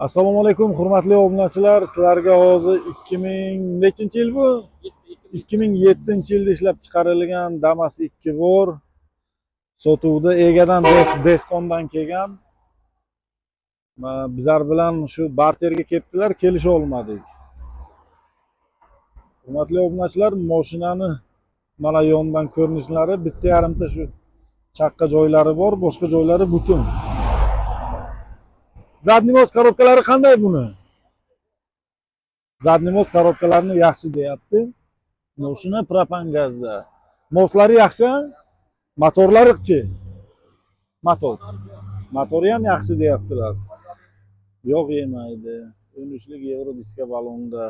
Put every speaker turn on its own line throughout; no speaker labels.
Assalomu alaykum, hurmatli obunachilar. Sizlarga hozir 2000 nechinchi yil bu? 2007-yilda ishlab chiqarilgan Damas 2 bor. Sotuvda egadan dehqondan kelgan. Bizlar bilan shu barterga kelibdilar, kelisha olmadik. Hurmatli obunachilar, mashinani mana yondan ko'rinishlari bitta yarimta shu chaqqa joylari bor, boshqa joylari butun. Zadniy mos korobkalari qanday buni? Zadniy mos korobkalarini yaxshi deyapti. Mashina propan gazda. Moslari yaxshi, motorlari-chi? Motori ham yaxshi deyaptilar. Yo'q yemaydi. 13lik yevro diska balonda.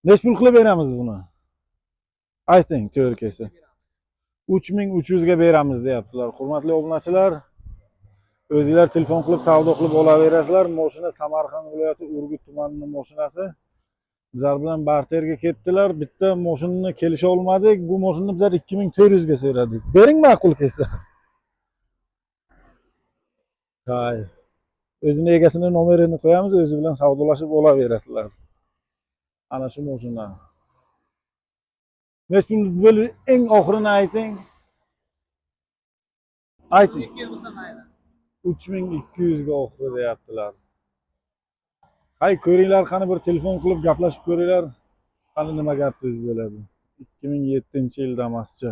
Nech pul qilib beramiz buni? Ayting, to'g'ri kelsa. 3300 ga beramiz deyaptilar. Hurmatli obunachilar, o'zingizlar telefon qilib savdo qilib olaverasizlar. Mashina Samarqand viloyati Urgut tumanining mashinasi. Bizlar bilan barterga ketdilar. Bitta mashinani kelisha olmadik. Bu mashinani bizlar 2400 ga so'radik. Bering ma'qul kelsa. Hay. O'zini egasini nomerini qo'yamiz, o'zi bilan savdolashib olaverasizlar. Ana shu mashina. Nech pul bo'lib eng oxirini ayting. Ayting. 3200 ga oxiri deyaptilar. Hay, ko'ringlar, qani bir telefon qilib gaplashib ko'ringlar. Qani nima gap so'z bo'ladi. 2007-yil Damaschi.